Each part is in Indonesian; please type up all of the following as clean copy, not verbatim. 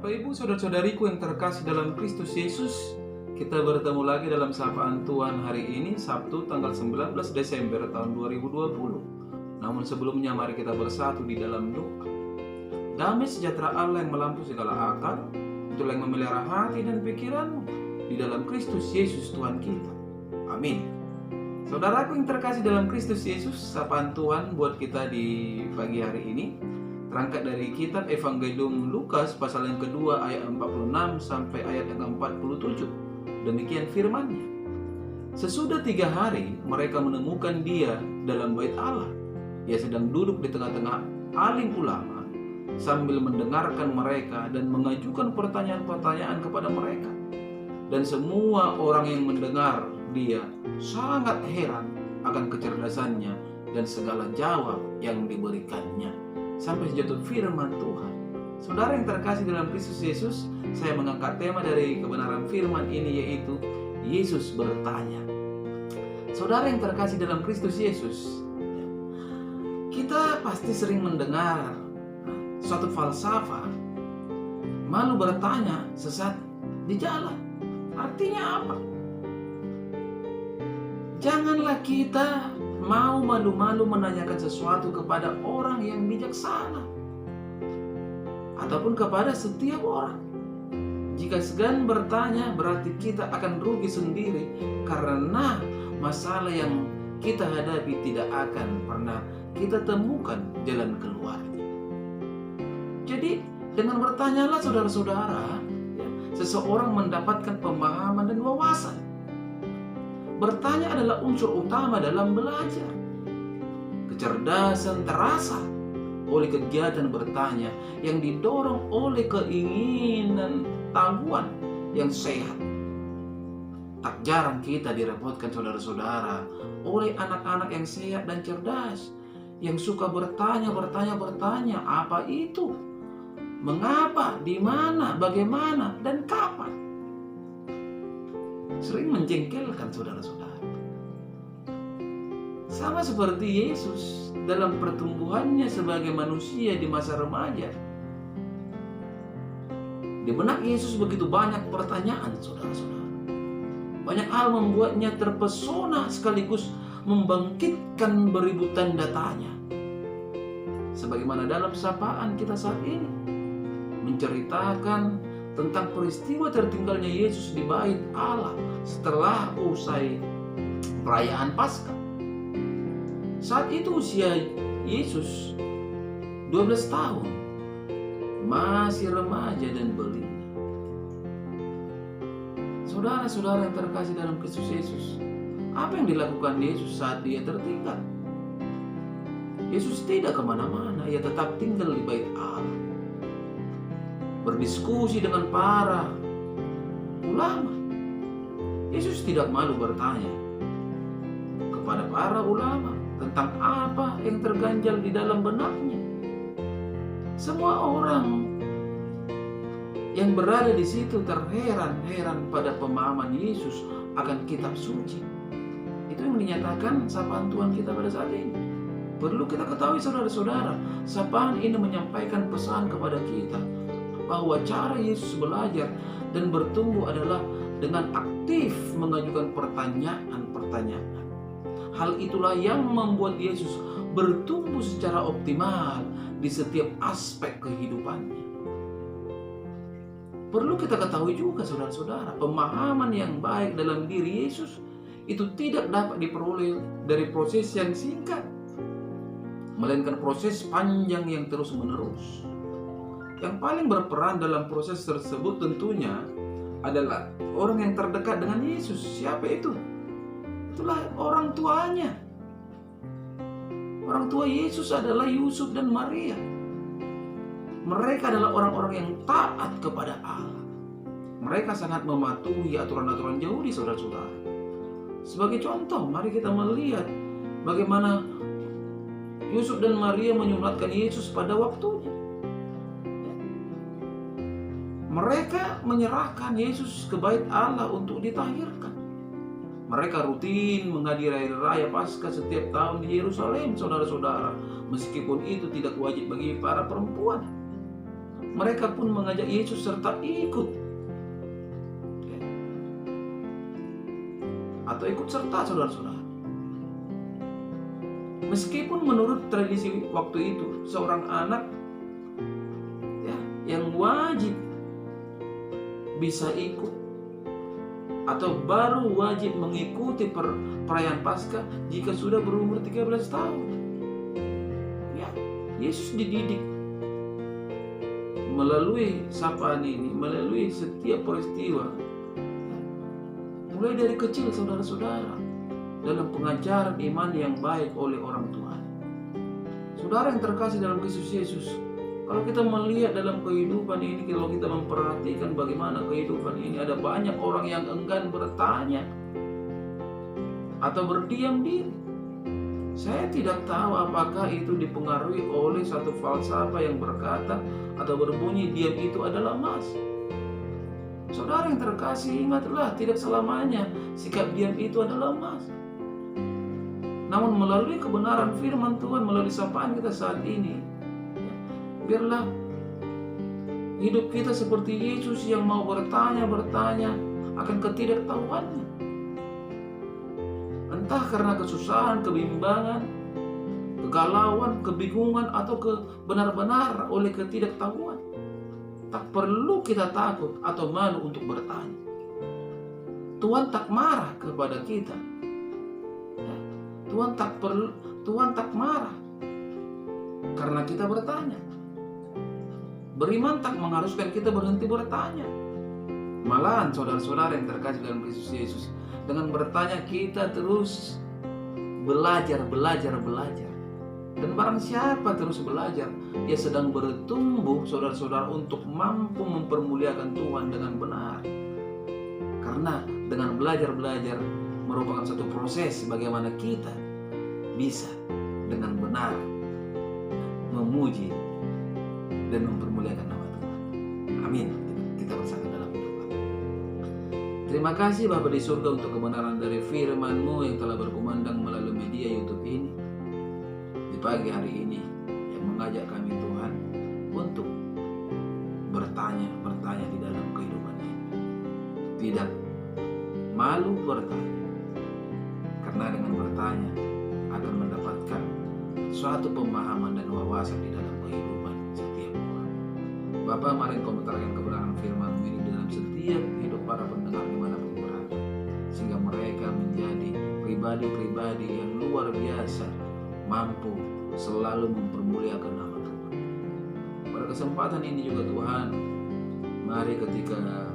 Bapak Ibu saudara-saudariku yang terkasih dalam Kristus Yesus, kita bertemu lagi dalam sapaan Tuhan hari ini, Sabtu tanggal 19 Desember tahun 2020. Namun sebelumnya mari kita bersatu di dalam doa. Damai sejahtera Allah yang melampaui segala akal, itulah yang memelihara hati dan pikiranmu di dalam Kristus Yesus Tuhan kita. Amin. Saudaraku yang terkasih dalam Kristus Yesus, sapaan Tuhan buat kita di pagi hari ini terangkat dari kitab Evangelium Lukas pasal yang kedua ayat 46 sampai ayat yang ke-47. Demikian firman-Nya. Sesudah 3 hari mereka menemukan dia dalam bait Allah. Ia sedang duduk di tengah-tengah alim ulama sambil mendengarkan mereka dan mengajukan pertanyaan-pertanyaan kepada mereka. Dan semua orang yang mendengar dia sangat heran akan kecerdasannya dan segala jawab yang diberikannya. Sampai jatuh firman Tuhan. Saudara yang terkasih dalam Kristus Yesus, saya mengangkat tema dari kebenaran firman ini, yaitu Yesus bertanya. Saudara yang terkasih dalam Kristus Yesus, kita pasti sering mendengar suatu falsafah, malu bertanya sesat di jalan. Artinya apa? Janganlah kita mau malu-malu menanyakan sesuatu kepada orang yang bijaksana ataupun kepada setiap orang. Jika segan bertanya, berarti kita akan rugi sendiri, karena masalah yang kita hadapi tidak akan pernah kita temukan jalan keluarnya. Jadi dengan bertanyalah saudara-saudara, seseorang mendapatkan pemahaman dan wawasan. Bertanya adalah unsur utama dalam belajar. Kecerdasan terasa oleh kegiatan bertanya yang didorong oleh keinginan tahuan yang sehat. Tak jarang kita direpotkan saudara-saudara oleh anak-anak yang sehat dan cerdas, yang suka bertanya, apa itu? Mengapa, di mana, bagaimana, dan kapan? Sering menjengkelkan saudara-saudara. Sama seperti Yesus dalam pertumbuhannya sebagai manusia di masa remaja. Di benak Yesus begitu banyak pertanyaan, saudara-saudara. Banyak hal membuatnya terpesona sekaligus membangkitkan beribu tanda tanya. Sebagaimana dalam sapaan kita saat ini, menceritakan tentang peristiwa tertinggalnya Yesus di bait Allah setelah usai perayaan Paskah. Saat itu usia Yesus 12 tahun, masih remaja dan belia. Saudara-saudara yang terkasih dalam Kristus Yesus, apa yang dilakukan Yesus saat dia tertinggal? Yesus tidak kemana-mana, ia tetap tinggal di bait Allah, berdiskusi dengan para ulama. Yesus tidak malu bertanya kepada para ulama tentang apa yang terganjal di dalam benaknya. Semua orang yang berada di situ terheran-heran pada pemahaman Yesus akan kitab suci. Itu yang dinyatakan sapaan Tuhan kita pada saat ini. Perlu kita ketahui saudara-saudara, sapaan ini menyampaikan pesan kepada kita bahwa cara Yesus belajar dan bertumbuh adalah dengan aktif mengajukan pertanyaan-pertanyaan. Hal itulah yang membuat Yesus bertumbuh secara optimal di setiap aspek kehidupannya. Perlu kita ketahui juga saudara-saudara, pemahaman yang baik dalam diri Yesus itu tidak dapat diperoleh dari proses yang singkat, melainkan proses panjang yang terus-menerus. Yang paling berperan dalam proses tersebut tentunya adalah orang yang terdekat dengan Yesus. Siapa itu? Itulah orang tuanya. Orang tua Yesus adalah Yusuf dan Maria. Mereka adalah orang-orang yang taat kepada Allah. Mereka sangat mematuhi aturan-aturan Yahudi, saudara-saudara. Sebagai contoh, mari kita melihat bagaimana Yusuf dan Maria menyulatkan Yesus pada waktunya. Mereka menyerahkan Yesus ke bait Allah untuk ditahirkan. Mereka rutin menghadiri hari raya Paskah setiap tahun di Yerusalem, saudara-saudara. Meskipun itu tidak wajib bagi para perempuan. mereka pun mengajak Yesus serta ikut atau ikut serta saudara-saudara. Meskipun menurut tradisi waktu itu seorang anak yang wajib bisa ikut atau baru wajib mengikuti perayaan Paskah jika sudah berumur 13 tahun. Yesus dididik melalui sapaan ini, melalui setiap peristiwa, mulai dari kecil saudara-saudara, dalam pengajaran iman yang baik oleh orang tua. Saudara yang terkasih dalam Kristus Yesus, kalau kita melihat dalam kehidupan ini, kalau kita memperhatikan bagaimana kehidupan ini, ada banyak orang yang enggan bertanya atau berdiam diri. Saya tidak tahu apakah itu dipengaruhi oleh satu falsafah yang berkata atau berbunyi diam itu adalah emas. Saudara yang terkasih, ingatlah, tidak selamanya sikap diam itu adalah emas. Namun melalui kebenaran firman Tuhan, melalui sapaan kita saat ini, biarlah hidup kita seperti Yesus yang mau bertanya akan ketidaktahuannya. Entah karena kesusahan, kebimbangan, kegalauan, kebingungan, atau benar-benar oleh ketidaktahuan. Tak perlu kita takut atau malu untuk bertanya. Tuhan tak marah kepada kita. Tuhan tak marah karena kita bertanya. Beriman tak mengharuskan kita berhenti bertanya. Malahan saudara-saudara yang terkasih dalam Kristus Yesus, dengan bertanya kita terus belajar. Dan barang siapa terus belajar, dia sedang bertumbuh saudara-saudara untuk mampu mempermuliakan Tuhan dengan benar. Karena dengan belajar merupakan satu proses bagaimana kita bisa dengan benar memuji dan mempermuliakan nama Tuhan. Amin. Kita bersatu dalam doa. Terima kasih Bapa di surga untuk kebenaran dari firman-Mu yang telah berkumandang melalui media YouTube ini di pagi hari ini, yang mengajak kami Tuhan untuk bertanya di dalam kehidupan ini. Tidak malu bertanya, karena dengan bertanya akan mendapatkan suatu pemahaman dan wawasan di dalam kehidupan setiap orang. Bapa, mari Engkau menerangkan kebenaran firman-Mu ini dalam setiap hidup para pendengar dimanapun berada, sehingga mereka menjadi pribadi-pribadi yang luar biasa, mampu selalu mempermuliakan nama Tuhan. Pada kesempatan ini juga Tuhan, mari ketika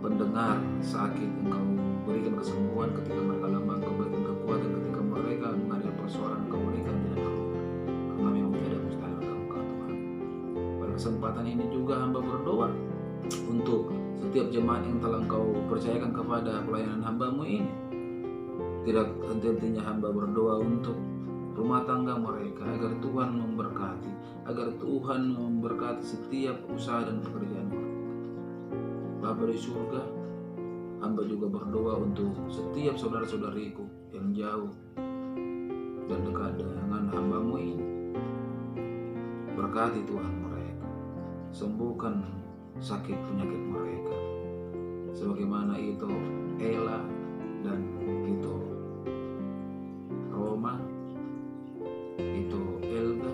pendengar sakit, Engkau berikan kesembuhan, ketika mereka lemah Engkau berikan kekuatan, ketika mereka menghadapi persoalan Engkau berikan jalan keluar, karena memang tidak mustahil bagi Engkau Tuhan. Pada kesempatan ini juga hamba berdoa untuk setiap jemaat yang telah Engkau percayakan kepada pelayanan hamba-Mu ini. Tidak henti-hentinya hamba berdoa untuk rumah tangga mereka, agar Tuhan memberkati, agar Tuhan memberkati setiap usaha dan pekerjaan mereka. Bapa di surga, hamba juga berdoa untuk setiap saudara-saudariku yang jauh dan dekat dengan hamba-Mu ini. Berkati Tuhan mereka, sembuhkan sakit penyakit mereka, sebagaimana itu Ella dan itu Roma, itu Elga.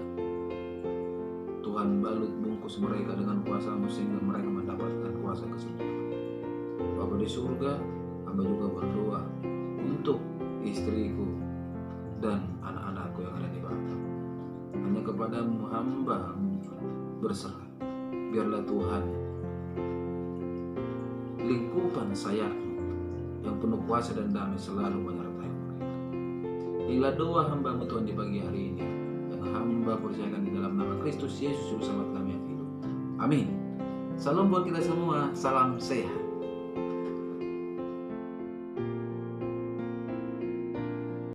Tuhan balut bungkus mereka dengan kuasa-Mu sehingga mereka mendapatkan kuasa kesembuhan. Bapa di surga, hamba juga berdoa untuk istriku dan anak-anakku yang ada di Bapa. Hanya kepadamu hamba berserah. Biarlah Tuhan lingkupan sayap-Mu yang penuh kuasa dan damai selalu menyertai mereka. Inilah doa hamba-Mu Tuhan di pagi hari ini, yang hamba percayakan di dalam nama Kristus Yesus bersama kami yang hidup. Amin. Salam buat kita semua, salam sehat.